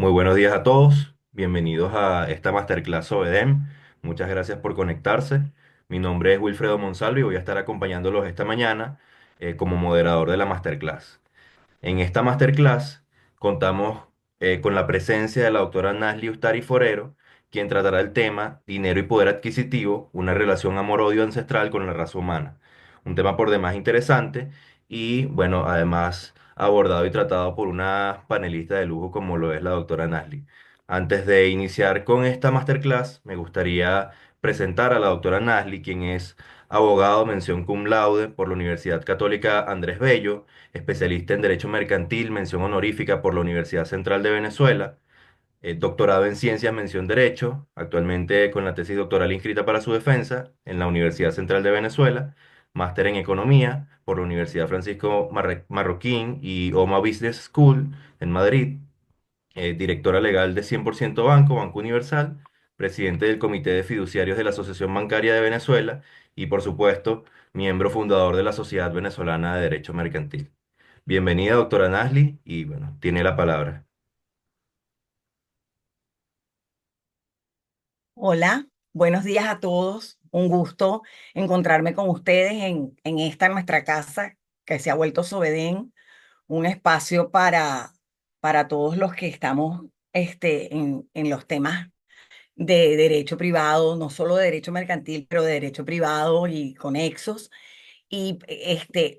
Muy buenos días a todos, bienvenidos a esta Masterclass OEDEM. Muchas gracias por conectarse. Mi nombre es Wilfredo Monsalvo y voy a estar acompañándolos esta mañana como moderador de la Masterclass. En esta masterclass contamos con la presencia de la doctora Nasli Ustari Forero, quien tratará el tema Dinero y poder adquisitivo, una relación amor-odio ancestral con la raza humana. Un tema por demás interesante y, bueno, además abordado y tratado por una panelista de lujo como lo es la doctora Nasli. Antes de iniciar con esta masterclass, me gustaría presentar a la doctora Nasli, quien es abogado mención cum laude por la Universidad Católica Andrés Bello, especialista en Derecho Mercantil, mención honorífica por la Universidad Central de Venezuela, doctorado en Ciencias, mención Derecho, actualmente con la tesis doctoral inscrita para su defensa en la Universidad Central de Venezuela, máster en Economía por la Universidad Francisco Marroquín y OMA Business School en Madrid, directora legal de 100% Banco, Banco Universal, presidente del Comité de Fiduciarios de la Asociación Bancaria de Venezuela y, por supuesto, miembro fundador de la Sociedad Venezolana de Derecho Mercantil. Bienvenida, doctora Nasli, y bueno, tiene la palabra. Hola, buenos días a todos. Un gusto encontrarme con ustedes en esta nuestra casa que se ha vuelto Sovedén, un espacio para todos los que estamos en los temas de derecho privado, no solo de derecho mercantil, pero de derecho privado y conexos. Y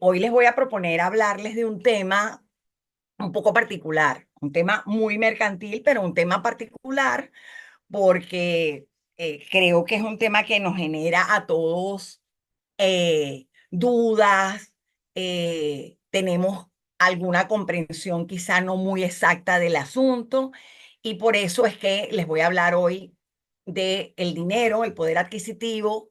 hoy les voy a proponer hablarles de un tema un poco particular, un tema muy mercantil, pero un tema particular porque creo que es un tema que nos genera a todos dudas, tenemos alguna comprensión quizá no muy exacta del asunto y por eso es que les voy a hablar hoy de el dinero, el poder adquisitivo,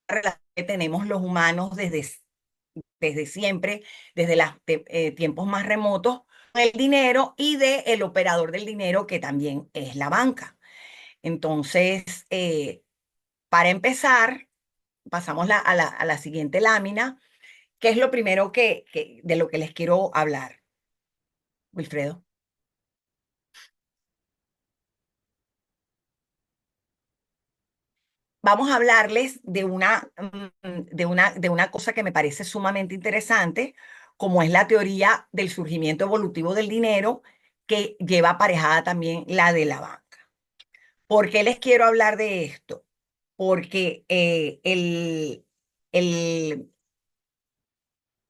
la relación que tenemos los humanos desde siempre, desde los tiempos más remotos, con el dinero y de el operador del dinero que también es la banca. Entonces, para empezar, pasamos a la siguiente lámina, que es lo primero de lo que les quiero hablar, Wilfredo. Vamos a hablarles de una cosa que me parece sumamente interesante, como es la teoría del surgimiento evolutivo del dinero, que lleva aparejada también la de la banca. ¿Por qué les quiero hablar de esto? Porque el,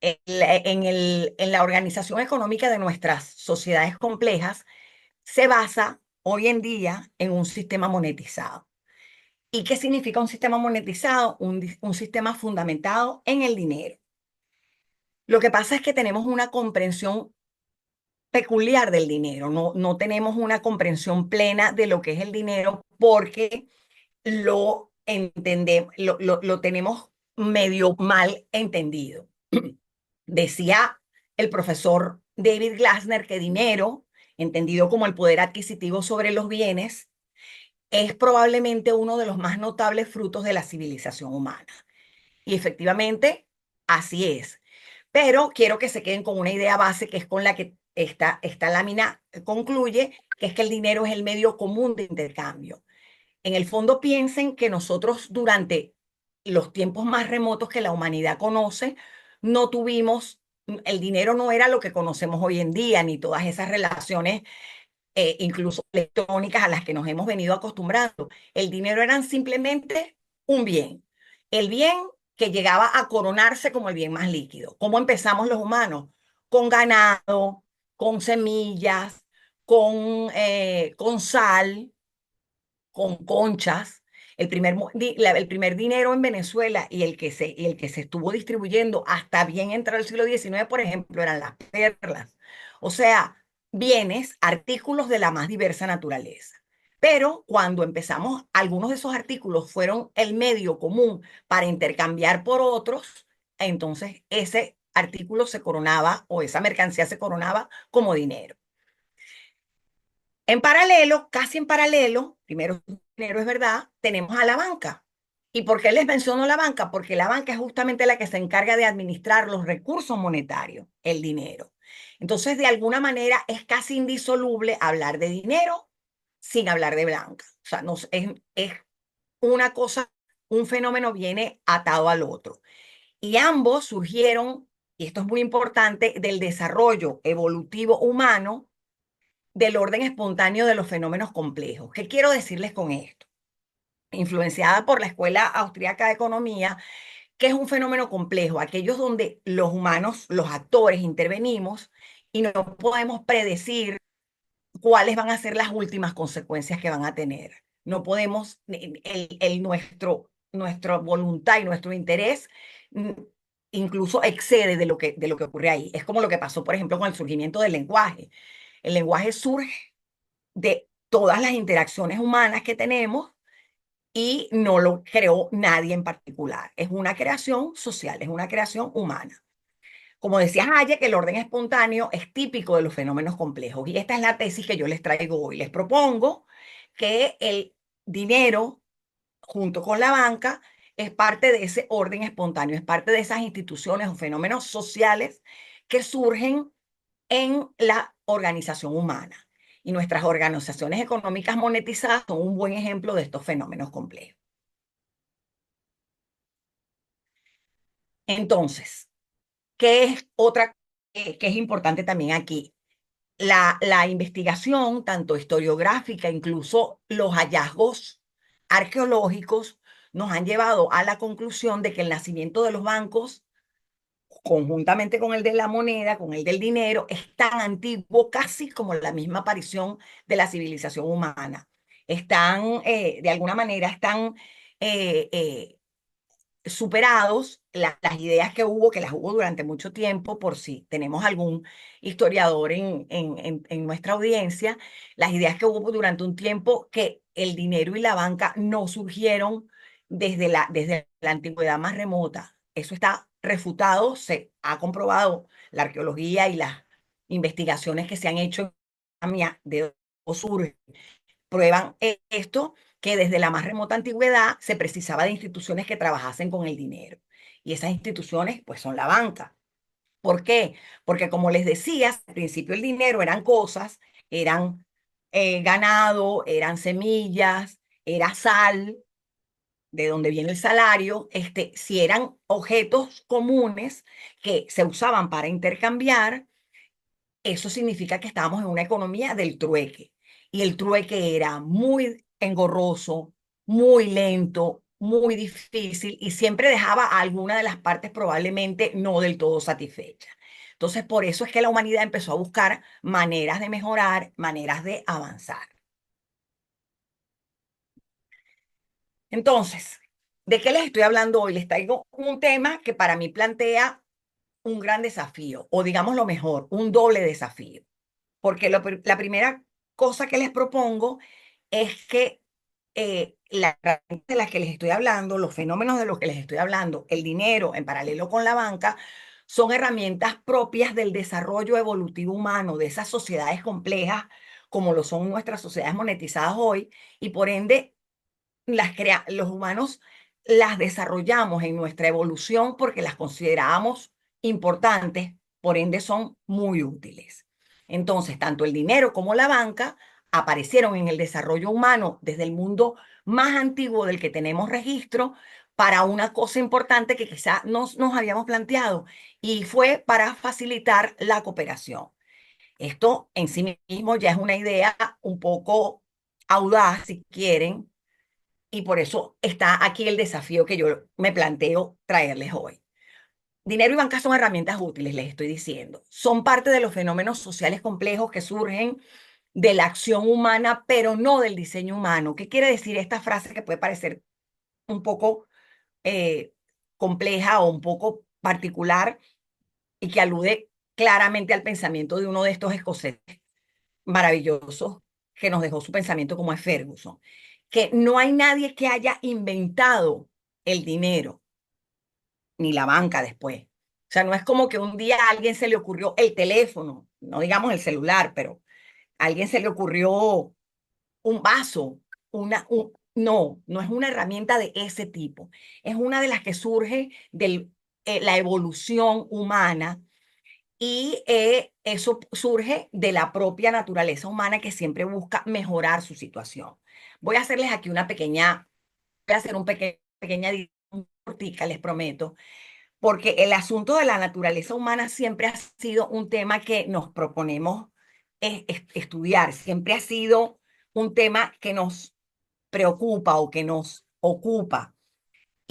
en la organización económica de nuestras sociedades complejas se basa hoy en día en un sistema monetizado. ¿Y qué significa un sistema monetizado? Un sistema fundamentado en el dinero. Lo que pasa es que tenemos una comprensión peculiar del dinero, no tenemos una comprensión plena de lo que es el dinero porque lo entendemos, lo tenemos medio mal entendido. Decía el profesor David Glasner que dinero, entendido como el poder adquisitivo sobre los bienes, es probablemente uno de los más notables frutos de la civilización humana. Y efectivamente, así es. Pero quiero que se queden con una idea base que es con la que esta lámina concluye, que es que el dinero es el medio común de intercambio. En el fondo piensen que nosotros durante los tiempos más remotos que la humanidad conoce, no tuvimos, el dinero no era lo que conocemos hoy en día, ni todas esas relaciones, incluso electrónicas a las que nos hemos venido acostumbrando. El dinero eran simplemente un bien. El bien que llegaba a coronarse como el bien más líquido. ¿Cómo empezamos los humanos? Con ganado, con semillas, con sal, con conchas. El primer dinero en Venezuela y el que se estuvo distribuyendo hasta bien entrado el siglo XIX, por ejemplo, eran las perlas. O sea, bienes, artículos de la más diversa naturaleza. Pero cuando empezamos, algunos de esos artículos fueron el medio común para intercambiar por otros, entonces ese artículo se coronaba o esa mercancía se coronaba como dinero. En paralelo, casi en paralelo, primero dinero es verdad, tenemos a la banca. ¿Y por qué les menciono la banca? Porque la banca es justamente la que se encarga de administrar los recursos monetarios, el dinero. Entonces, de alguna manera, es casi indisoluble hablar de dinero sin hablar de Blanca. O sea, es una cosa, un fenómeno viene atado al otro. Y ambos surgieron, y esto es muy importante, del desarrollo evolutivo humano del orden espontáneo de los fenómenos complejos. ¿Qué quiero decirles con esto? Influenciada por la Escuela Austríaca de Economía, que es un fenómeno complejo, aquellos donde los humanos, los actores, intervenimos y no podemos predecir cuáles van a ser las últimas consecuencias que van a tener. No podemos, nuestra voluntad y nuestro interés mm, incluso excede de lo que ocurre ahí. Es como lo que pasó, por ejemplo, con el surgimiento del lenguaje. El lenguaje surge de todas las interacciones humanas que tenemos y no lo creó nadie en particular. Es una creación social, es una creación humana. Como decía Hayek, el orden espontáneo es típico de los fenómenos complejos y esta es la tesis que yo les traigo hoy. Les propongo que el dinero, junto con la banca, es parte de ese orden espontáneo, es parte de esas instituciones o fenómenos sociales que surgen en la organización humana. Y nuestras organizaciones económicas monetizadas son un buen ejemplo de estos fenómenos complejos. Entonces, ¿qué es otra que es importante también aquí? La investigación, tanto historiográfica, incluso los hallazgos arqueológicos, nos han llevado a la conclusión de que el nacimiento de los bancos, conjuntamente con el de la moneda, con el del dinero, es tan antiguo casi como la misma aparición de la civilización humana. Están, de alguna manera, están eh, eh, superados las ideas que las hubo durante mucho tiempo, por si tenemos algún historiador en nuestra audiencia, las ideas que hubo durante un tiempo que el dinero y la banca no surgieron desde la antigüedad más remota. Eso está refutado, se ha comprobado la arqueología y las investigaciones que se han hecho de dónde surge prueban esto, que desde la más remota antigüedad se precisaba de instituciones que trabajasen con el dinero. Y esas instituciones, pues, son la banca. ¿Por qué? Porque como les decía, al principio el dinero eran cosas, eran ganado, eran semillas, era sal, de donde viene el salario, si eran objetos comunes que se usaban para intercambiar, eso significa que estábamos en una economía del trueque. Y el trueque era muy engorroso, muy lento, muy difícil y siempre dejaba a alguna de las partes probablemente no del todo satisfecha. Entonces, por eso es que la humanidad empezó a buscar maneras de mejorar, maneras de avanzar. Entonces, ¿de qué les estoy hablando hoy? Les traigo un tema que para mí plantea un gran desafío, o digamos lo mejor, un doble desafío. Porque la primera cosa que les propongo es que las herramientas de las que les estoy hablando, los fenómenos de los que les estoy hablando, el dinero en paralelo con la banca, son herramientas propias del desarrollo evolutivo humano, de esas sociedades complejas como lo son nuestras sociedades monetizadas hoy, y por ende los humanos las desarrollamos en nuestra evolución porque las considerábamos importantes, por ende son muy útiles. Entonces, tanto el dinero como la banca aparecieron en el desarrollo humano desde el mundo más antiguo del que tenemos registro para una cosa importante que quizá nos habíamos planteado y fue para facilitar la cooperación. Esto en sí mismo ya es una idea un poco audaz, si quieren, y por eso está aquí el desafío que yo me planteo traerles hoy. Dinero y banca son herramientas útiles, les estoy diciendo. Son parte de los fenómenos sociales complejos que surgen de la acción humana, pero no del diseño humano. ¿Qué quiere decir esta frase que puede parecer un poco eh, compleja o un poco particular y que alude claramente al pensamiento de uno de estos escoceses maravillosos que nos dejó su pensamiento como es Ferguson? Que no hay nadie que haya inventado el dinero, ni la banca después. O sea, no es como que un día a alguien se le ocurrió el teléfono, no digamos el celular, pero a alguien se le ocurrió un vaso, no es una herramienta de ese tipo. Es una de las que surge de la evolución humana y eso surge de la propia naturaleza humana que siempre busca mejorar su situación. Voy a hacerles aquí voy a hacer pequeña cortica, les prometo, porque el asunto de la naturaleza humana siempre ha sido un tema que nos proponemos estudiar, siempre ha sido un tema que nos preocupa o que nos ocupa.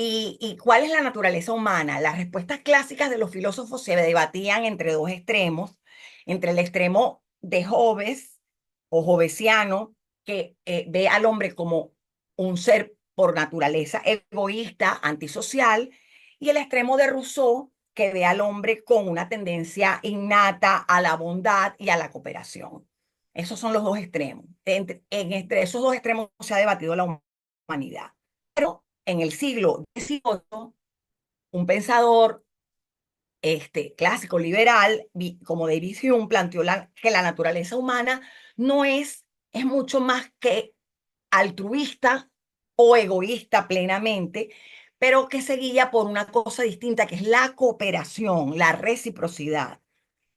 ¿Y cuál es la naturaleza humana? Las respuestas clásicas de los filósofos se debatían entre dos extremos, entre el extremo de Hobbes o Hobbesiano, que ve al hombre como un ser por naturaleza egoísta, antisocial, y el extremo de Rousseau, que ve al hombre con una tendencia innata a la bondad y a la cooperación. Esos son los dos extremos. Entre esos dos extremos se ha debatido la humanidad. Pero en el siglo XVIII, un pensador clásico liberal, como David Hume, planteó que la naturaleza humana no es mucho más que altruista o egoísta plenamente, pero que se guía por una cosa distinta, que es la cooperación, la reciprocidad.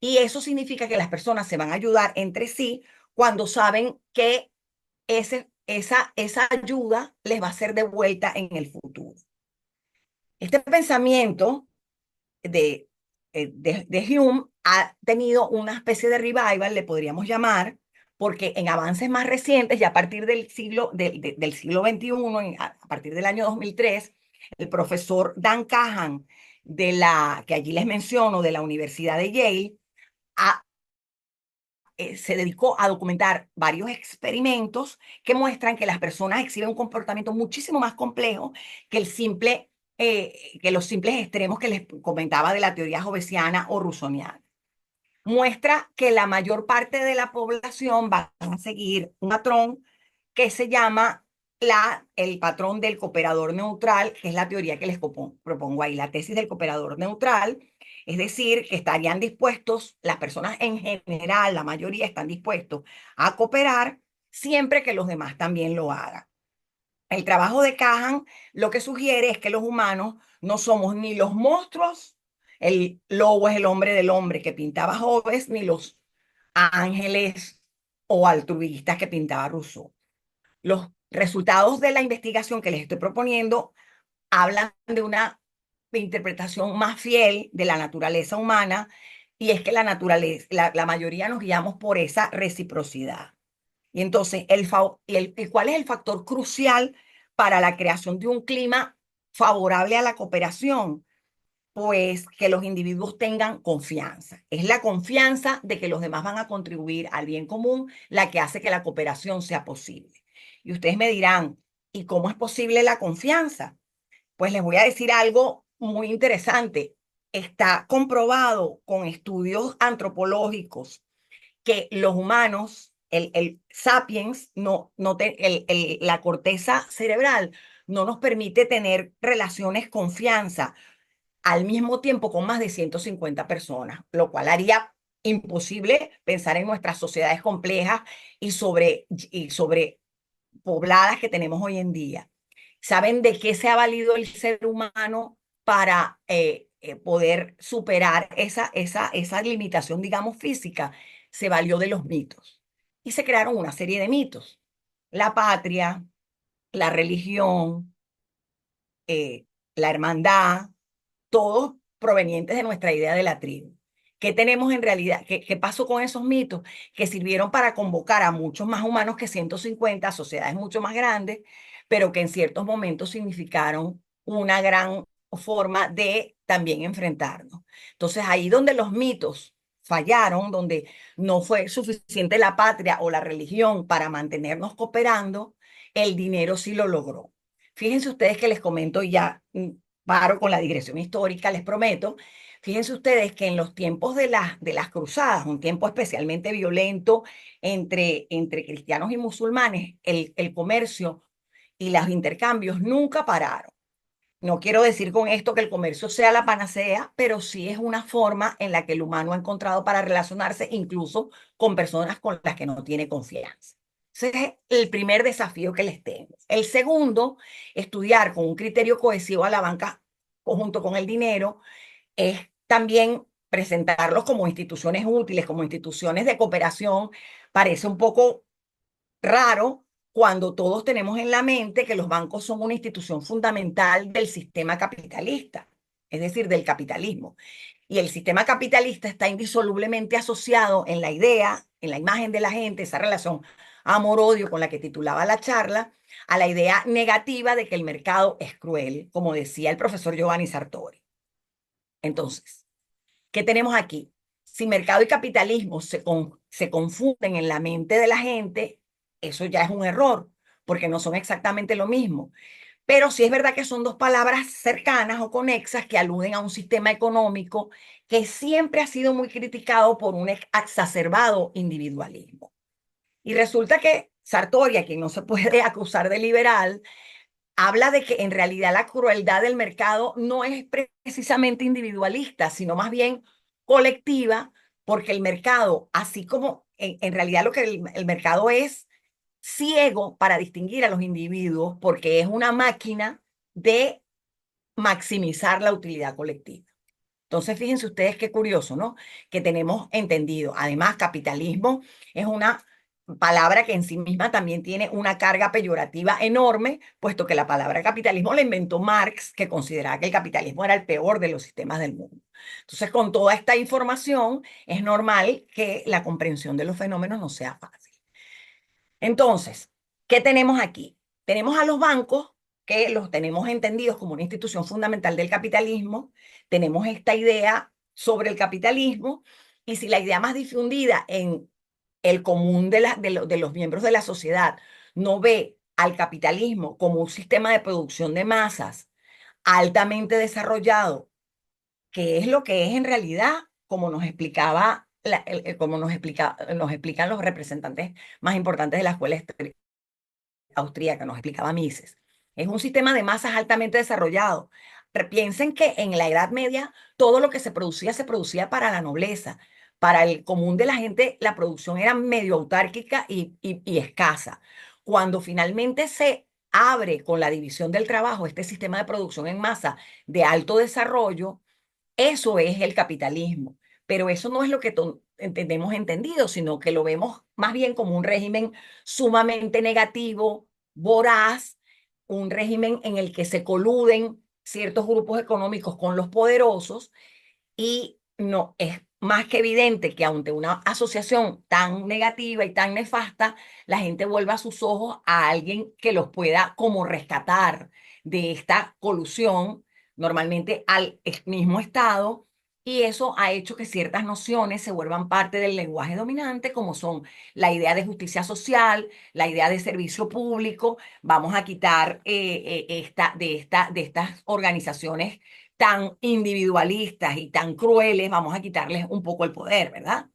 Y eso significa que las personas se van a ayudar entre sí cuando saben que esa ayuda les va a ser devuelta en el futuro. Este pensamiento de Hume ha tenido una especie de revival, le podríamos llamar, porque en avances más recientes, ya a partir del siglo XXI, a partir del año 2003, el profesor Dan Kahan, que allí les menciono, de la Universidad de Yale, ha se dedicó a documentar varios experimentos que muestran que las personas exhiben un comportamiento muchísimo más complejo que que los simples extremos que les comentaba de la teoría hobbesiana o rusoniana. Muestra que la mayor parte de la población va a seguir un patrón que se llama el patrón del cooperador neutral, que es la teoría que les propongo ahí, la tesis del cooperador neutral, es decir, que estarían dispuestos, las personas en general, la mayoría están dispuestos a cooperar siempre que los demás también lo hagan. El trabajo de Cahan lo que sugiere es que los humanos no somos ni los monstruos, el lobo es el hombre del hombre que pintaba Hobbes, ni los ángeles o altruistas que pintaba Rousseau. Los resultados de la investigación que les estoy proponiendo hablan de una interpretación más fiel de la naturaleza humana, y es que la mayoría nos guiamos por esa reciprocidad. Y entonces, ¿cuál es el factor crucial para la creación de un clima favorable a la cooperación? Pues que los individuos tengan confianza. Es la confianza de que los demás van a contribuir al bien común la que hace que la cooperación sea posible. Y ustedes me dirán, ¿y cómo es posible la confianza? Pues les voy a decir algo muy interesante. Está comprobado con estudios antropológicos que los humanos, el sapiens, la corteza cerebral no nos permite tener relaciones confianza al mismo tiempo con más de 150 personas, lo cual haría imposible pensar en nuestras sociedades complejas y sobre pobladas que tenemos hoy en día. ¿Saben de qué se ha valido el ser humano para poder superar esa limitación, digamos, física? Se valió de los mitos y se crearon una serie de mitos. La patria, la religión, eh, la hermandad, todos provenientes de nuestra idea de la tribu. ¿Qué tenemos en realidad? ¿Qué pasó con esos mitos? Que sirvieron para convocar a muchos más humanos que 150, sociedades mucho más grandes, pero que en ciertos momentos significaron una gran forma de también enfrentarnos. Entonces, ahí donde los mitos fallaron, donde no fue suficiente la patria o la religión para mantenernos cooperando, el dinero sí lo logró. Fíjense ustedes que les comento y ya paro con la digresión histórica, les prometo. Fíjense ustedes que en los tiempos de las cruzadas, un tiempo especialmente violento entre cristianos y musulmanes, el comercio y los intercambios nunca pararon. No quiero decir con esto que el comercio sea la panacea, pero sí es una forma en la que el humano ha encontrado para relacionarse incluso con personas con las que no tiene confianza. Ese es el primer desafío que les tengo. El segundo, estudiar con un criterio cohesivo a la banca junto con el dinero, es también presentarlos como instituciones útiles, como instituciones de cooperación, parece un poco raro cuando todos tenemos en la mente que los bancos son una institución fundamental del sistema capitalista, es decir, del capitalismo. Y el sistema capitalista está indisolublemente asociado en la idea, en la imagen de la gente, esa relación amor-odio con la que titulaba la charla, a la idea negativa de que el mercado es cruel, como decía el profesor Giovanni Sartori. Entonces, ¿qué tenemos aquí? Si mercado y capitalismo se confunden en la mente de la gente, eso ya es un error, porque no son exactamente lo mismo. Pero sí es verdad que son dos palabras cercanas o conexas que aluden a un sistema económico que siempre ha sido muy criticado por un exacerbado individualismo. Y resulta que Sartori, a quien no se puede acusar de liberal, habla de que en realidad la crueldad del mercado no es precisamente individualista, sino más bien colectiva, porque el mercado, así como en realidad lo que el mercado es ciego para distinguir a los individuos, porque es una máquina de maximizar la utilidad colectiva. Entonces, fíjense ustedes qué curioso, ¿no? Que tenemos entendido. Además, capitalismo es una palabra que en sí misma también tiene una carga peyorativa enorme, puesto que la palabra capitalismo la inventó Marx, que consideraba que el capitalismo era el peor de los sistemas del mundo. Entonces, con toda esta información, es normal que la comprensión de los fenómenos no sea fácil. Entonces, ¿qué tenemos aquí? Tenemos a los bancos, que los tenemos entendidos como una institución fundamental del capitalismo, tenemos esta idea sobre el capitalismo, y si la idea más difundida en el común de los miembros de la sociedad no ve al capitalismo como un sistema de producción de masas altamente desarrollado, que es lo que es en realidad, como nos explicaba, como nos explican los representantes más importantes de la escuela austríaca, nos explicaba Mises. Es un sistema de masas altamente desarrollado. Piensen que en la Edad Media todo lo que se producía para la nobleza. Para el común de la gente, la producción era medio autárquica y escasa. Cuando finalmente se abre con la división del trabajo este sistema de producción en masa de alto desarrollo, eso es el capitalismo, pero eso no es lo que entendemos entendido, sino que lo vemos más bien como un régimen sumamente negativo, voraz, un régimen en el que se coluden ciertos grupos económicos con los poderosos y no es más que evidente que ante una asociación tan negativa y tan nefasta, la gente vuelva sus ojos a alguien que los pueda como rescatar de esta colusión, normalmente al mismo Estado, y eso ha hecho que ciertas nociones se vuelvan parte del lenguaje dominante, como son la idea de justicia social, la idea de servicio público. Vamos a quitar de estas organizaciones tan individualistas y tan crueles, vamos a quitarles un poco el poder, ¿verdad?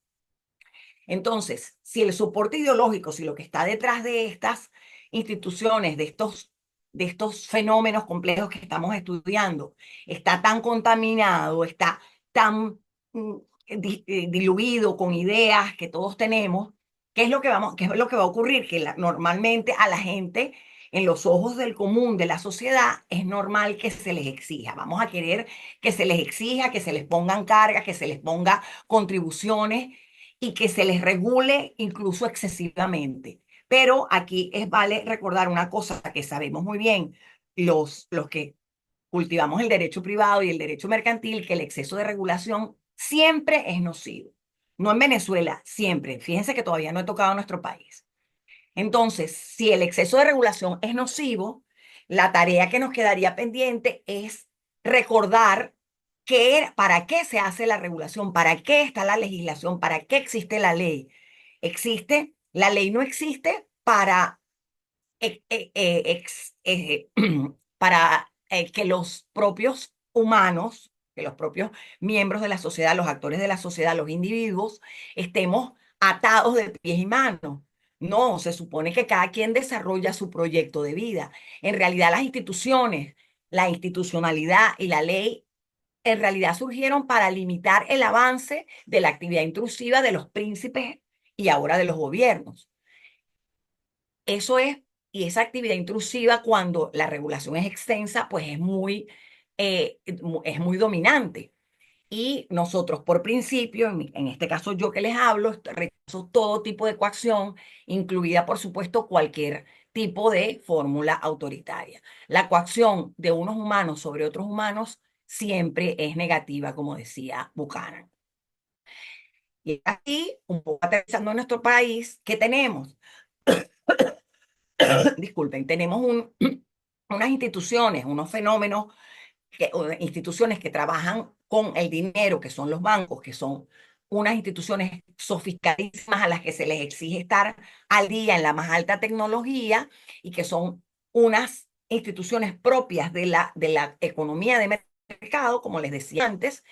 Entonces, si el soporte ideológico, si lo que está detrás de estas instituciones, de estos fenómenos complejos que estamos estudiando, está tan contaminado, está tan mm, diluido con ideas que todos tenemos, qué es lo que va a ocurrir? Que normalmente a la gente, en los ojos del común de la sociedad, es normal que se les exija. Vamos a querer que se les exija, que se les pongan cargas, que se les ponga contribuciones y que se les regule incluso excesivamente. Pero aquí vale recordar una cosa que sabemos muy bien, los que cultivamos el derecho privado y el derecho mercantil, que el exceso de regulación siempre es nocivo. No en Venezuela, siempre. Fíjense que todavía no he tocado nuestro país. Entonces, si el exceso de regulación es nocivo, la tarea que nos quedaría pendiente es recordar para qué se hace la regulación, para qué está la legislación, para qué existe la ley. La ley no existe para que los propios humanos, que los propios miembros de la sociedad, los actores de la sociedad, los individuos, estemos atados de pies y manos. No, se supone que cada quien desarrolla su proyecto de vida. En realidad, las instituciones, la institucionalidad y la ley en realidad surgieron para limitar el avance de la actividad intrusiva de los príncipes y ahora de los gobiernos. Eso es, y esa actividad intrusiva, cuando la regulación es extensa, pues es muy dominante. Y nosotros, por principio, en este caso yo que les hablo, rechazo todo tipo de coacción, incluida, por supuesto, cualquier tipo de fórmula autoritaria. La coacción de unos humanos sobre otros humanos siempre es negativa, como decía Buchanan. Y aquí, un poco aterrizando en nuestro país, ¿qué tenemos? Disculpen, tenemos unas instituciones, unos fenómenos, instituciones que trabajan con el dinero, que son los bancos, que son unas instituciones sofisticadísimas a las que se les exige estar al día en la más alta tecnología y que son unas instituciones propias de la economía de mercado, como les decía antes,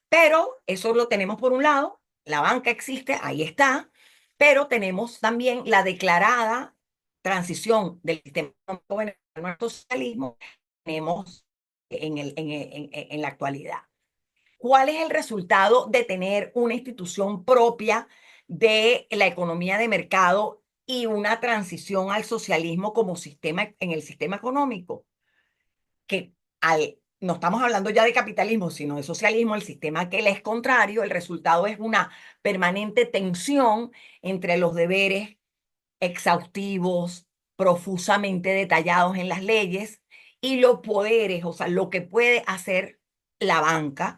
pero eso lo tenemos por un lado, la banca existe, ahí está, pero tenemos también la declarada transición del sistema económico venezolano al socialismo, tenemos en la actualidad. ¿Cuál es el resultado de tener una institución propia de la economía de mercado y una transición al socialismo como sistema en el sistema económico? Que no estamos hablando ya de capitalismo, sino de socialismo, el sistema que le es contrario, el resultado es una permanente tensión entre los deberes exhaustivos, profusamente detallados en las leyes, y los poderes, o sea, lo que puede hacer la banca,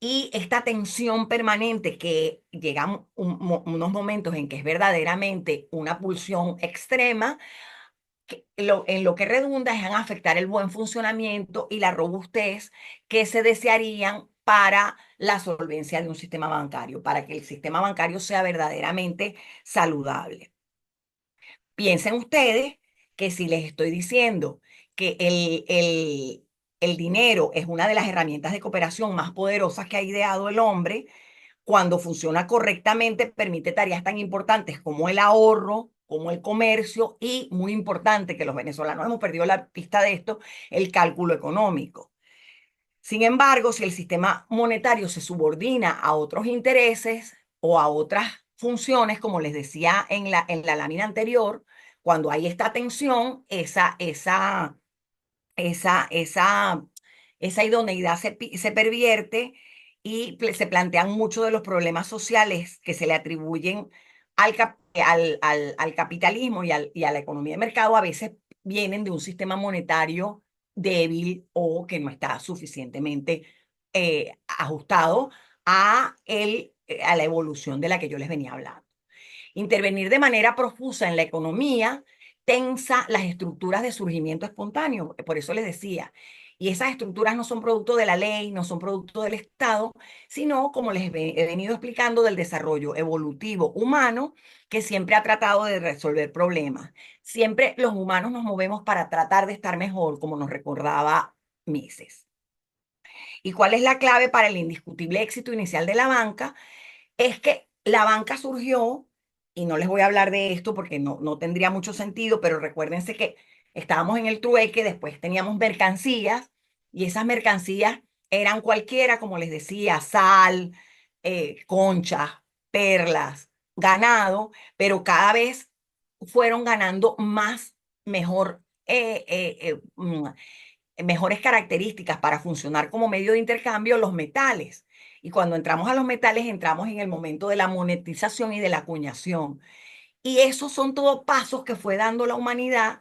y esta tensión permanente que llega unos momentos en que es verdaderamente una pulsión extrema en lo que redunda es en afectar el buen funcionamiento y la robustez que se desearían para la solvencia de un sistema bancario, para que el sistema bancario sea verdaderamente saludable. Piensen ustedes que si les estoy diciendo que el dinero es una de las herramientas de cooperación más poderosas que ha ideado el hombre, cuando funciona correctamente, permite tareas tan importantes como el ahorro, como el comercio y, muy importante, que los venezolanos hemos perdido la pista de esto, el cálculo económico. Sin embargo, si el sistema monetario se subordina a otros intereses o a otras funciones, como les decía en la lámina anterior, cuando hay esta tensión, esa, esa, esa idoneidad se pervierte y se plantean muchos de los problemas sociales que se le atribuyen al capitalismo y a la economía de mercado, a veces vienen de un sistema monetario débil o que no está suficientemente ajustado a la evolución de la que yo les venía hablando. Intervenir de manera profusa en la economía tensa las estructuras de surgimiento espontáneo, por eso les decía. Y esas estructuras no son producto de la ley, no son producto del Estado, sino, como les he venido explicando, del desarrollo evolutivo humano que siempre ha tratado de resolver problemas. Siempre los humanos nos movemos para tratar de estar mejor, como nos recordaba Mises. ¿Y cuál es la clave para el indiscutible éxito inicial de la banca? Es que la banca surgió, y no les voy a hablar de esto porque no tendría mucho sentido, pero recuérdense que estábamos en el trueque, después teníamos mercancías, y esas mercancías eran cualquiera, como les decía, sal, conchas, perlas, ganado, pero cada vez fueron ganando más, mejor, mejores características para funcionar como medio de intercambio los metales. Y cuando entramos a los metales, entramos en el momento de la monetización y de la acuñación. Y esos son todos pasos que fue dando la humanidad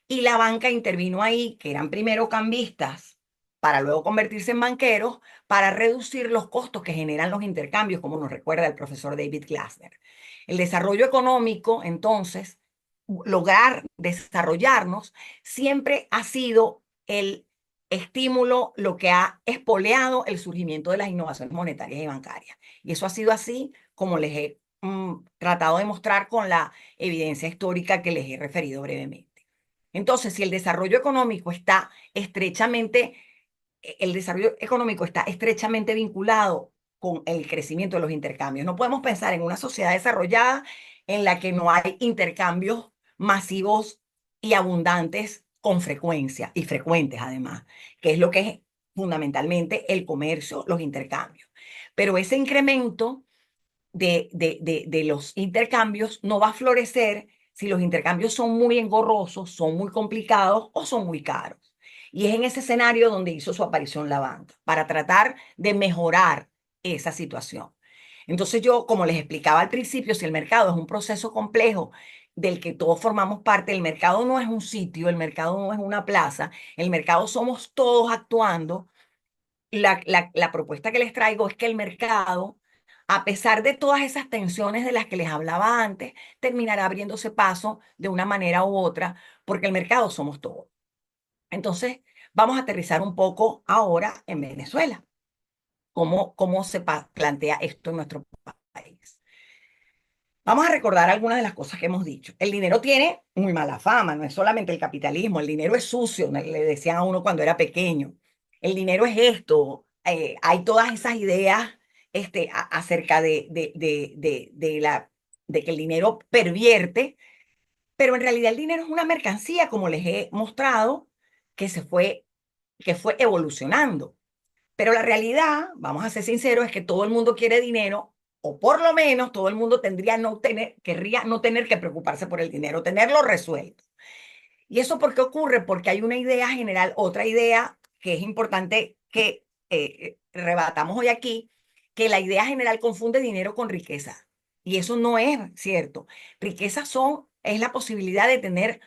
y la banca intervino ahí, que eran primero cambistas, para luego convertirse en banqueros, para reducir los costos que generan los intercambios, como nos recuerda el profesor David Glasner. El desarrollo económico, entonces, lograr desarrollarnos, siempre ha sido el estímulo, lo que ha espoleado el surgimiento de las innovaciones monetarias y bancarias. Y eso ha sido así, como les he tratado de mostrar con la evidencia histórica que les he referido brevemente. Entonces, si el desarrollo económico está estrechamente vinculado con el crecimiento de los intercambios. No podemos pensar en una sociedad desarrollada en la que no hay intercambios masivos y abundantes con frecuencia y frecuentes además, que es lo que es fundamentalmente el comercio, los intercambios. Pero ese incremento de los intercambios no va a florecer si los intercambios son muy engorrosos, son muy complicados o son muy caros. Y es en ese escenario donde hizo su aparición la banca, para tratar de mejorar esa situación. Entonces yo, como les explicaba al principio, si el mercado es un proceso complejo del que todos formamos parte, el mercado no es un sitio, el mercado no es una plaza, el mercado somos todos actuando. La propuesta que les traigo es que el mercado, a pesar de todas esas tensiones de las que les hablaba antes, terminará abriéndose paso de una manera u otra, porque el mercado somos todos. Entonces, vamos a aterrizar un poco ahora en Venezuela. ¿Cómo se plantea esto en nuestro país? Vamos a recordar algunas de las cosas que hemos dicho. El dinero tiene muy mala fama, no es solamente el capitalismo, el dinero es sucio, le decían a uno cuando era pequeño. El dinero es esto, hay todas esas ideas acerca de que el dinero pervierte, pero en realidad el dinero es una mercancía, como les he mostrado, que que fue evolucionando. Pero la realidad, vamos a ser sinceros, es que todo el mundo quiere dinero, o por lo menos todo el mundo querría no tener que preocuparse por el dinero, tenerlo resuelto. ¿Y eso por qué ocurre? Porque hay una idea general, otra idea que es importante que rebatamos hoy aquí, que la idea general confunde dinero con riqueza. Y eso no es cierto. Riquezas es la posibilidad de tener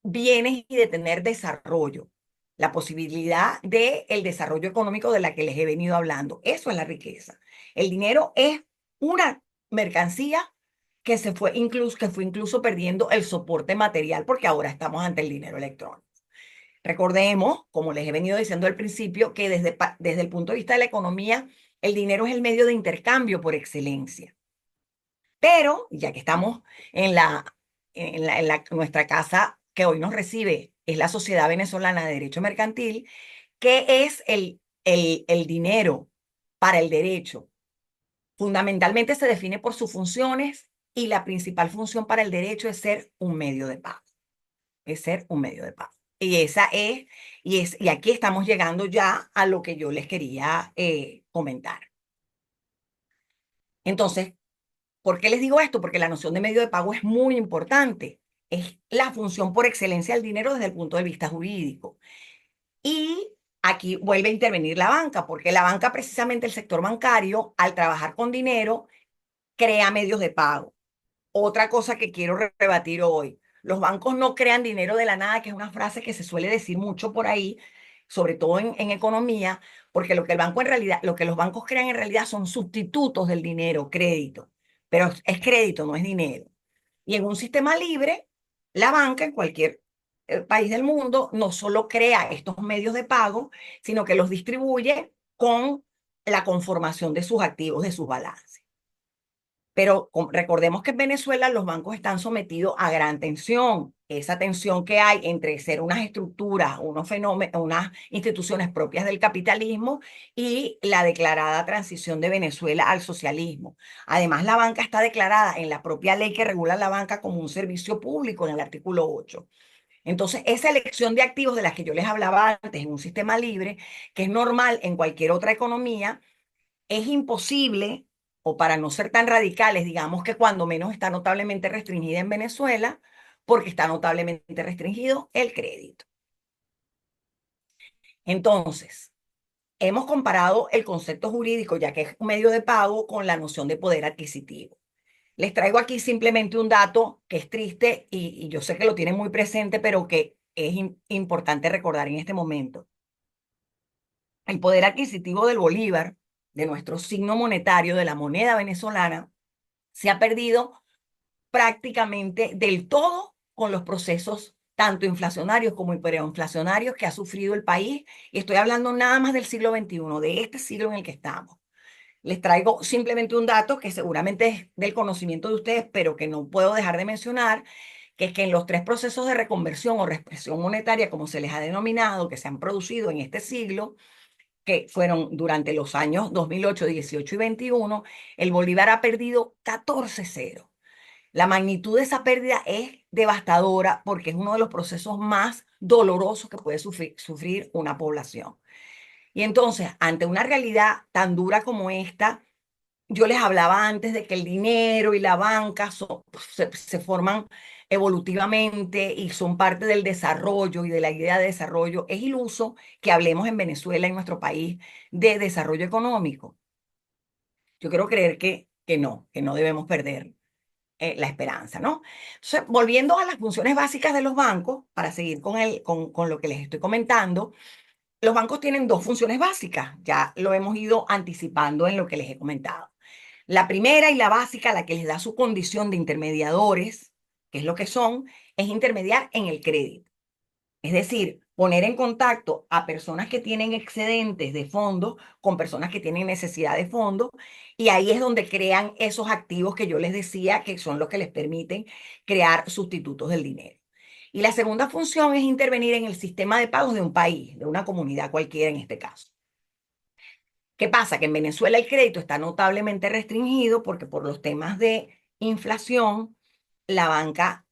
bienes y de tener desarrollo, la posibilidad de el desarrollo económico de la que les he venido hablando. Eso es la riqueza. El dinero es una mercancía que fue incluso perdiendo el soporte material porque ahora estamos ante el dinero electrónico. Recordemos, como les he venido diciendo al principio, que desde el punto de vista de la economía, el dinero es el medio de intercambio por excelencia. Pero, ya que estamos en nuestra casa que hoy nos recibe, es la Sociedad Venezolana de Derecho Mercantil, ¿qué es el dinero para el derecho? Fundamentalmente se define por sus funciones y la principal función para el derecho es ser un medio de pago, es ser un medio de pago. Y aquí estamos llegando ya a lo que yo les quería comentar. Entonces, ¿por qué les digo esto? Porque la noción de medio de pago es muy importante. Es la función por excelencia del dinero desde el punto de vista jurídico. Y aquí vuelve a intervenir la banca, porque la banca, precisamente el sector bancario, al trabajar con dinero, crea medios de pago. Otra cosa que quiero rebatir hoy, los bancos no crean dinero de la nada, que es una frase que se suele decir mucho por ahí, sobre todo en economía, porque lo que el banco en realidad, lo que los bancos crean en realidad son sustitutos del dinero, crédito, pero es crédito, no es dinero. Y en un sistema libre, la banca en cualquier país del mundo no solo crea estos medios de pago, sino que los distribuye con la conformación de sus activos, de sus balances. Pero recordemos que en Venezuela los bancos están sometidos a gran tensión. Esa tensión que hay entre ser unas estructuras, unos fenómenos, unas instituciones propias del capitalismo y la declarada transición de Venezuela al socialismo. Además, la banca está declarada en la propia ley que regula la banca como un servicio público en el artículo 8. Entonces, esa elección de activos de las que yo les hablaba antes en un sistema libre, que es normal en cualquier otra economía, es imposible, o para no ser tan radicales, digamos que cuando menos está notablemente restringida en Venezuela, porque está notablemente restringido el crédito. Entonces, hemos comparado el concepto jurídico, ya que es un medio de pago, con la noción de poder adquisitivo. Les traigo aquí simplemente un dato que es triste y yo sé que lo tienen muy presente, pero que es importante recordar en este momento. El poder adquisitivo del bolívar, de nuestro signo monetario, de la moneda venezolana, se ha perdido prácticamente del todo con los procesos tanto inflacionarios como hiperinflacionarios que ha sufrido el país. Y estoy hablando nada más del siglo XXI, de este siglo en el que estamos. Les traigo simplemente un dato que seguramente es del conocimiento de ustedes, pero que no puedo dejar de mencionar, que es que en los tres procesos de reconversión o reexpresión monetaria, como se les ha denominado, que se han producido en este siglo, que fueron durante los años 2008, 18 y 21, el Bolívar ha perdido 14-0. La magnitud de esa pérdida es devastadora porque es uno de los procesos más dolorosos que puede sufrir una población. Y entonces, ante una realidad tan dura como esta, yo les hablaba antes de que el dinero y la banca se forman evolutivamente y son parte del desarrollo y de la idea de desarrollo. Es iluso que hablemos en Venezuela, en nuestro país, de desarrollo económico. Yo quiero creer que no debemos perder la esperanza, ¿no? Entonces, volviendo a las funciones básicas de los bancos, para seguir con lo que les estoy comentando, los bancos tienen dos funciones básicas, ya lo hemos ido anticipando en lo que les he comentado. La primera y la básica, la que les da su condición de intermediadores, que es lo que son, es intermediar en el crédito. Es decir, poner en contacto a personas que tienen excedentes de fondos con personas que tienen necesidad de fondos, y ahí es donde crean esos activos que yo les decía que son los que les permiten crear sustitutos del dinero. Y la segunda función es intervenir en el sistema de pagos de un país, de una comunidad cualquiera en este caso. ¿Qué pasa? Que en Venezuela el crédito está notablemente restringido porque por los temas de inflación, la banca,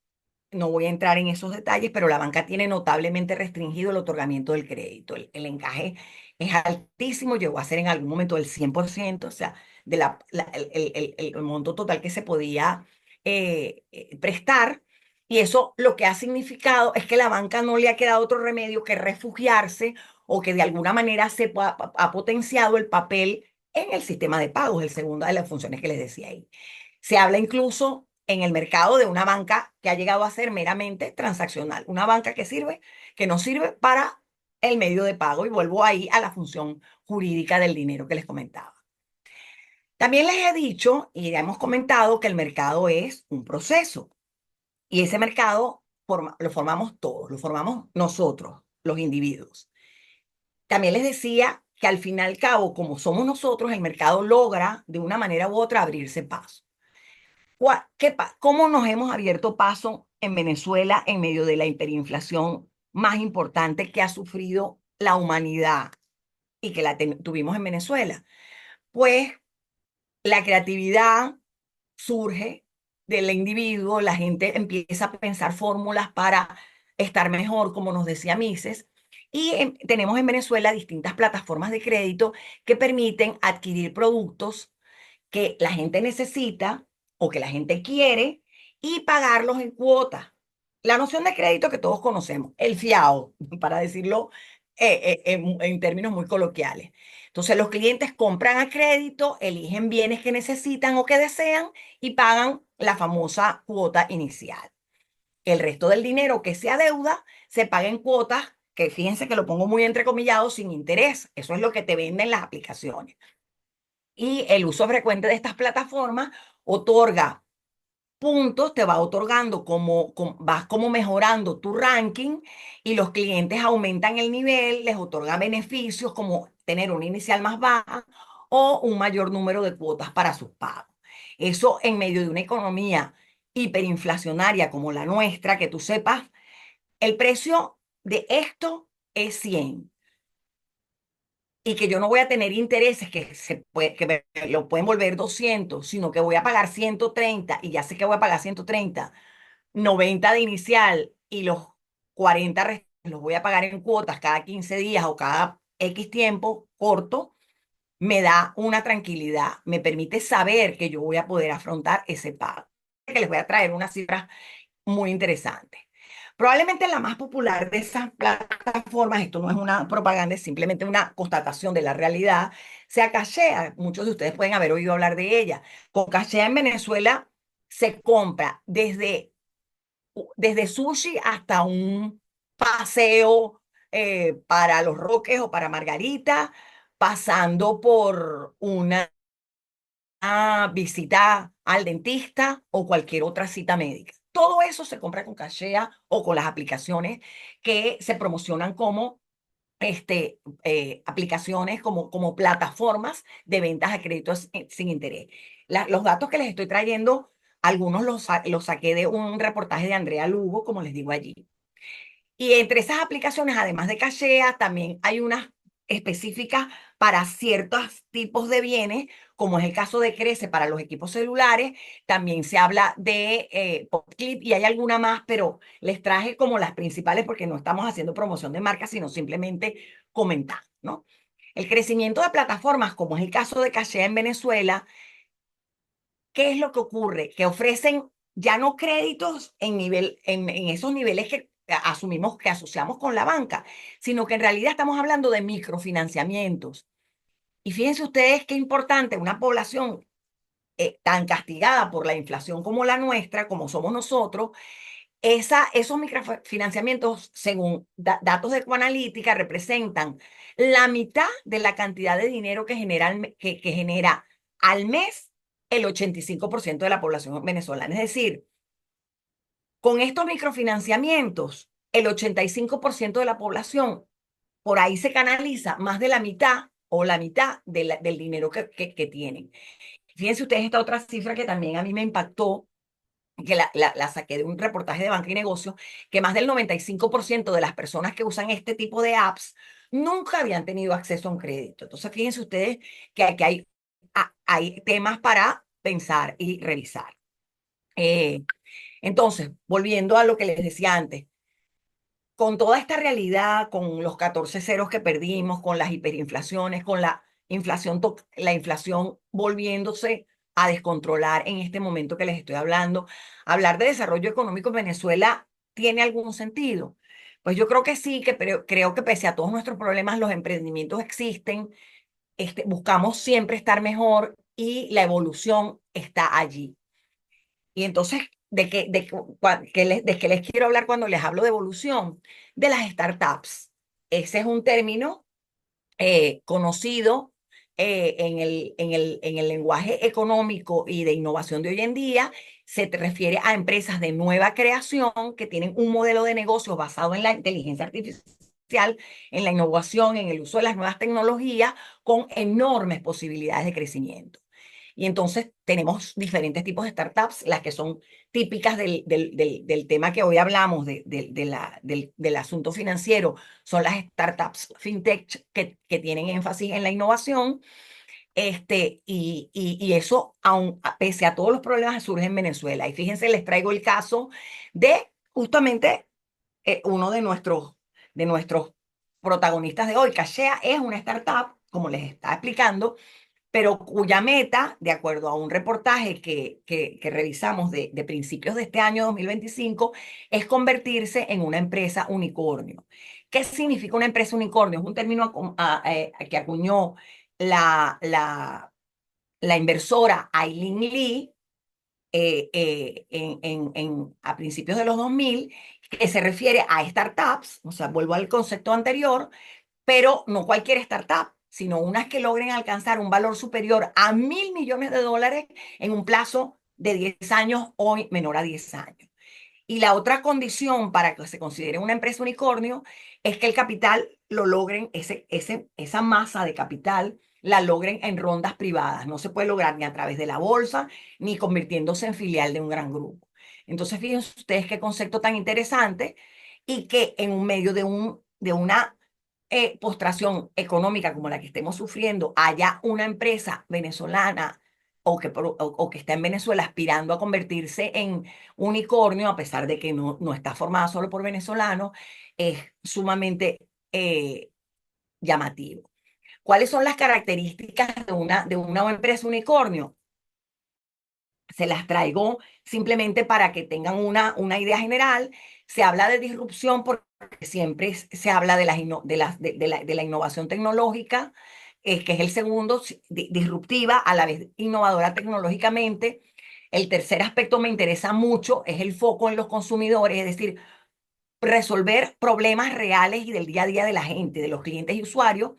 no voy a entrar en esos detalles, pero la banca tiene notablemente restringido el otorgamiento del crédito. El encaje es altísimo, llegó a ser en algún momento del 100%, o sea, de el monto total que se podía prestar. Y eso lo que ha significado es que la banca no le ha quedado otro remedio que refugiarse o que de alguna manera ha potenciado el papel en el sistema de pagos, el segunda de las funciones que les decía ahí. Se habla incluso en el mercado de una banca que ha llegado a ser meramente transaccional, una banca que no sirve para el medio de pago, y vuelvo ahí a la función jurídica del dinero que les comentaba. También les he dicho y ya hemos comentado que el mercado es un proceso, y ese mercado lo formamos todos, lo formamos nosotros, los individuos. También les decía que al fin y al cabo, como somos nosotros, el mercado logra de una manera u otra abrirse paso. ¿Cómo nos hemos abierto paso en Venezuela en medio de la hiperinflación más importante que ha sufrido la humanidad y que tuvimos en Venezuela? Pues la creatividad surge del individuo, la gente empieza a pensar fórmulas para estar mejor, como nos decía Mises, y tenemos en Venezuela distintas plataformas de crédito que permiten adquirir productos que la gente necesita o que la gente quiere y pagarlos en cuotas. La noción de crédito que todos conocemos, el fiado, para decirlo en términos muy coloquiales. Entonces los clientes compran a crédito, eligen bienes que necesitan o que desean y pagan la famosa cuota inicial. El resto del dinero que se adeuda se paga en cuotas, que fíjense que lo pongo muy entrecomillado, sin interés. Eso es lo que te venden las aplicaciones. Y el uso frecuente de estas plataformas otorga puntos, te va otorgando vas como mejorando tu ranking, y los clientes aumentan el nivel, les otorga beneficios como tener una inicial más baja o un mayor número de cuotas para sus pagos. Eso en medio de una economía hiperinflacionaria como la nuestra, que tú sepas, el precio de esto es 100, y que yo no voy a tener intereses que me lo pueden volver 200, sino que voy a pagar 130, y ya sé que voy a pagar 130, 90 de inicial y los 40 los voy a pagar en cuotas cada 15 días o cada X tiempo corto, me da una tranquilidad, me permite saber que yo voy a poder afrontar ese pago. Que les voy a traer unas cifras muy interesantes. Probablemente la más popular de esas plataformas, esto no es una propaganda, es simplemente una constatación de la realidad, sea Cachea. Muchos de ustedes pueden haber oído hablar de ella. Con Cachea en Venezuela se compra desde sushi hasta un paseo para Los Roques o para Margarita, pasando por una visita al dentista o cualquier otra cita médica. Todo eso se compra con Cachea o con las aplicaciones que se promocionan como aplicaciones, como plataformas de ventas a créditos sin interés. Los datos que les estoy trayendo, algunos los saqué de un reportaje de Andrea Lugo, como les digo allí. Y entre esas aplicaciones, además de Cachea, también hay unas específicas para ciertos tipos de bienes, como es el caso de Crece para los equipos celulares. También se habla de PopClip y hay alguna más, pero les traje como las principales porque no estamos haciendo promoción de marca, sino simplemente comentar, ¿no? El crecimiento de plataformas, como es el caso de Cachea en Venezuela, ¿qué es lo que ocurre? Que ofrecen ya no créditos en esos niveles que asumimos que asociamos con la banca, sino que en realidad estamos hablando de microfinanciamientos. Y fíjense ustedes qué importante una población tan castigada por la inflación como la nuestra, como somos nosotros, esos microfinanciamientos, según datos de Ecoanalítica, representan la mitad de la cantidad de dinero que genera al mes el 85% de la población venezolana. Es decir, con estos microfinanciamientos, el 85% de la población por ahí se canaliza más de la mitad o la mitad del dinero que tienen. Fíjense ustedes esta otra cifra que también a mí me impactó, que la saqué de un reportaje de Banca y Negocios, que más del 95% de las personas que usan este tipo de apps nunca habían tenido acceso a un crédito. Entonces, fíjense ustedes que aquí hay temas para pensar y revisar. Eh, entonces, volviendo a lo que les decía antes, con toda esta realidad, con los 14 ceros que perdimos, con las hiperinflaciones, con la inflación volviéndose a descontrolar en este momento que les estoy hablando, hablar de desarrollo económico en Venezuela tiene algún sentido. Pues yo creo que sí, creo que pese a todos nuestros problemas, los emprendimientos existen, buscamos siempre estar mejor y la evolución está allí. Y entonces, ¿de qué les quiero hablar cuando les hablo de evolución? De las startups. Ese es un término conocido en el lenguaje económico y de innovación de hoy en día. Se te refiere a empresas de nueva creación que tienen un modelo de negocio basado en la inteligencia artificial, en la innovación, en el uso de las nuevas tecnologías, con enormes posibilidades de crecimiento. Y entonces tenemos diferentes tipos de startups, las que son típicas del tema que hoy hablamos, del asunto financiero, son las startups fintech que tienen énfasis en la innovación. Y eso, pese a todos los problemas, surge en Venezuela. Y fíjense, les traigo el caso de justamente uno de nuestros protagonistas de hoy. Cachea es una startup, como les estaba explicando, pero cuya meta, de acuerdo a un reportaje que revisamos de principios de este año 2025, es convertirse en una empresa unicornio. ¿Qué significa una empresa unicornio? Es un término que acuñó la inversora Aileen Lee a principios de los 2000, que se refiere a startups, o sea, vuelvo al concepto anterior, pero no cualquier startup, sino unas que logren alcanzar un valor superior a $1.000 millones en un plazo de 10 años o menor a 10 años. Y la otra condición para que se considere una empresa unicornio es que el capital lo logren, esa masa de capital la logren en rondas privadas. No se puede lograr ni a través de la bolsa, ni convirtiéndose en filial de un gran grupo. Entonces, fíjense ustedes qué concepto tan interesante y que en un medio de una postración económica como la que estemos sufriendo, haya una empresa venezolana o que está en Venezuela aspirando a convertirse en unicornio, a pesar de que no está formada solo por venezolanos, es sumamente llamativo. ¿Cuáles son las características de una empresa unicornio? Se las traigo simplemente para que tengan una idea general. Se habla de disrupción porque siempre se habla de la innovación tecnológica, que es el segundo, disruptiva, a la vez innovadora tecnológicamente. El tercer aspecto me interesa mucho, es el foco en los consumidores, es decir, resolver problemas reales y del día a día de la gente, de los clientes y usuarios.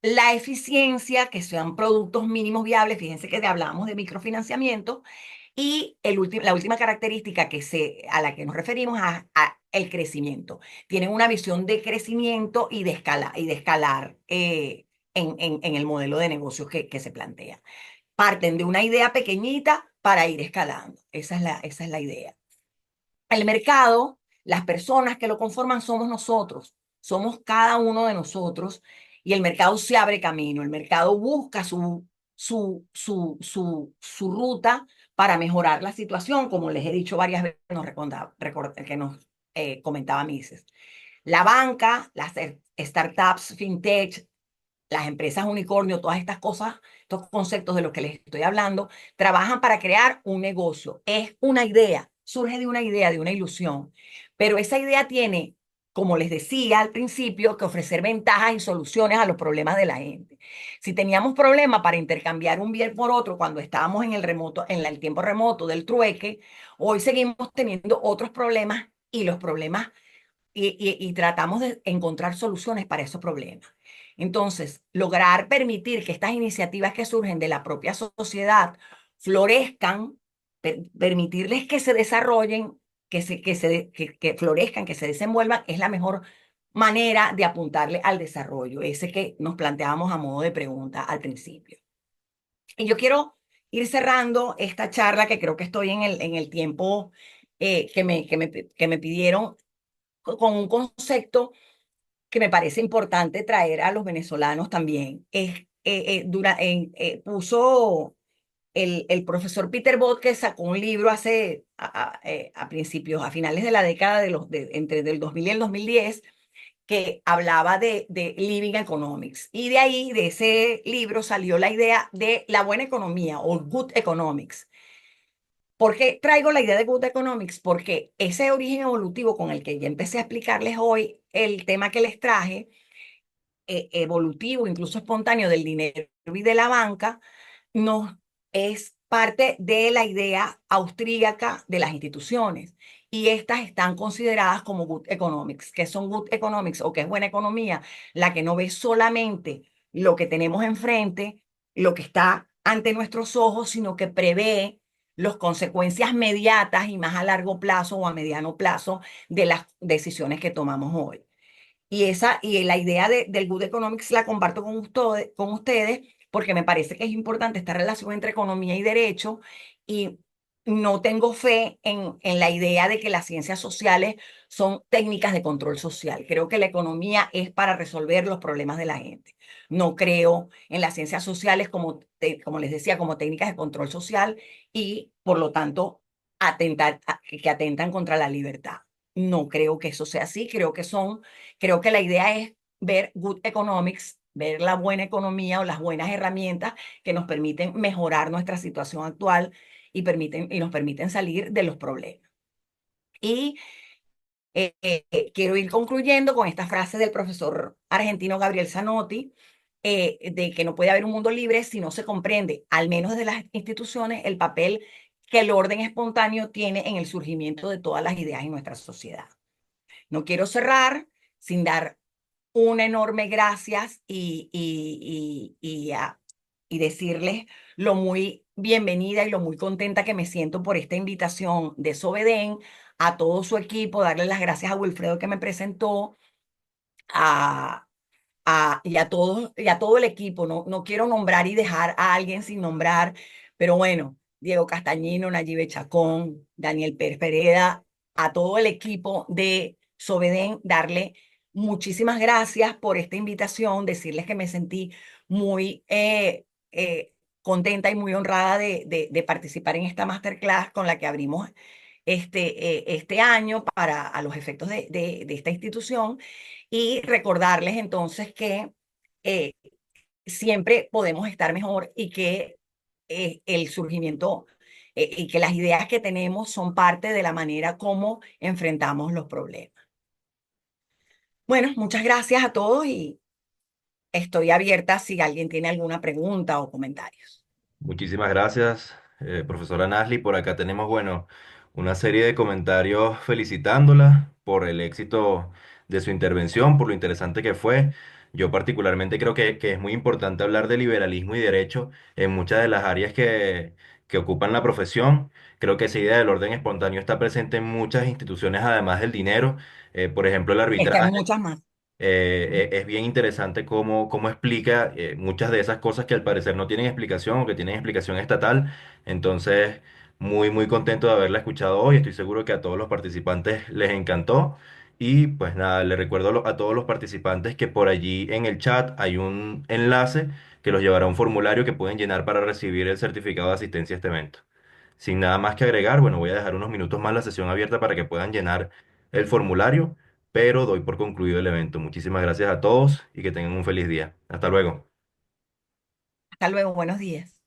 La eficiencia, que sean productos mínimos viables, fíjense que hablábamos de microfinanciamiento, y la última característica a la que nos referimos a el crecimiento. Tienen una visión de crecimiento y de escalar en el modelo de negocio que se plantea. Parten de una idea pequeñita para ir escalando. Esa es la idea. El mercado, las personas que lo conforman somos nosotros, somos cada uno de nosotros, y el mercado se abre camino, el mercado busca su ruta para mejorar la situación, como les he dicho varias veces, que nos comentaba Mises. La banca, las startups, fintech, las empresas unicornio, todas estas cosas, estos conceptos de los que les estoy hablando, trabajan para crear un negocio. Es una idea, surge de una ilusión, pero esa idea tiene, como les decía al principio, que ofrecer ventajas y soluciones a los problemas de la gente. Si teníamos problemas para intercambiar un bien por otro cuando estábamos en el remoto, en el tiempo remoto del trueque, hoy seguimos teniendo otros problemas y los problemas y tratamos de encontrar soluciones para esos problemas. Entonces, lograr permitir que estas iniciativas que surgen de la propia sociedad florezcan, permitirles que se desarrollen, que florezcan, que se desenvuelvan, es la mejor manera de apuntarle al desarrollo, ese que nos planteábamos a modo de pregunta al principio. Y yo quiero ir cerrando esta charla, que creo que estoy en el tiempo que me pidieron, con un concepto que me parece importante traer a los venezolanos también. Puso el profesor Peter Bott, que sacó un libro a principios, a finales de la década entre del 2000 y el 2010, que hablaba de Living Economics. Y de ahí, de ese libro, salió la idea de la buena economía o Good Economics. ¿Por qué traigo la idea de Good Economics? Porque ese origen evolutivo con el que ya empecé a explicarles hoy el tema que les traje, evolutivo, incluso espontáneo del dinero y de la banca, nos es parte de la idea austríaca de las instituciones. Y estas están consideradas como good economics. ¿Qué son good economics o qué es buena economía? La que no ve solamente lo que tenemos enfrente, lo que está ante nuestros ojos, sino que prevé las consecuencias mediatas y más a largo plazo o a mediano plazo de las decisiones que tomamos hoy. Y la idea del Good Economics la comparto con ustedes porque me parece que es importante esta relación entre economía y derecho, y no tengo fe en la idea de que las ciencias sociales son técnicas de control social. Creo que la economía es para resolver los problemas de la gente. No creo en las ciencias sociales como les decía, como técnicas de control social y por lo tanto que atentan contra la libertad. No creo que eso sea así, creo que la idea es ver good economics, ver la buena economía o las buenas herramientas que nos permiten mejorar nuestra situación actual y nos permiten salir de los problemas. Y quiero ir concluyendo con esta frase del profesor argentino Gabriel Zanotti, de que no puede haber un mundo libre si no se comprende, al menos desde las instituciones, el papel que el orden espontáneo tiene en el surgimiento de todas las ideas en nuestra sociedad. No quiero cerrar sin dar un enorme gracias y decirles lo muy bienvenida y lo muy contenta que me siento por esta invitación de Sobeden, a todo su equipo, darle las gracias a Wilfredo que me presentó, a, y a todo el equipo. No quiero nombrar y dejar a alguien sin nombrar, pero bueno, Diego Castañino, Nayibe Chacón, Daniel Pérez Pereda, a todo el equipo de Sobeden, darle muchísimas gracias por esta invitación, decirles que me sentí muy contenta y muy honrada de participar en esta masterclass con la que abrimos este año para a los efectos de esta institución, y recordarles entonces que eh, siempre podemos estar mejor y que el surgimiento y que las ideas que tenemos son parte de la manera como enfrentamos los problemas. Bueno, muchas gracias a todos y estoy abierta si alguien tiene alguna pregunta o comentarios. Muchísimas gracias, profesora Nasli. Por acá tenemos, bueno, una serie de comentarios felicitándola por el éxito de su intervención, por lo interesante que fue. Yo particularmente creo que es muy importante hablar de liberalismo y derecho en muchas de las áreas que ocupan la profesión. Creo que esa idea del orden espontáneo está presente en muchas instituciones, además del dinero. Por ejemplo, el Está en arbitraje. muchas más. Es bien interesante cómo explica muchas de esas cosas que al parecer no tienen explicación o que tienen explicación estatal. Entonces, muy contento de haberla escuchado hoy. Estoy seguro que a todos los participantes les encantó. Y pues nada, le recuerdo a todos los participantes que por allí en el chat hay un enlace que los llevará a un formulario que pueden llenar para recibir el certificado de asistencia a este evento. Sin nada más que agregar, bueno, voy a dejar unos minutos más la sesión abierta para que puedan llenar el formulario pero doy por concluido el evento. Muchísimas gracias a todos y que tengan un feliz día. Hasta luego. Hasta luego, buenos días.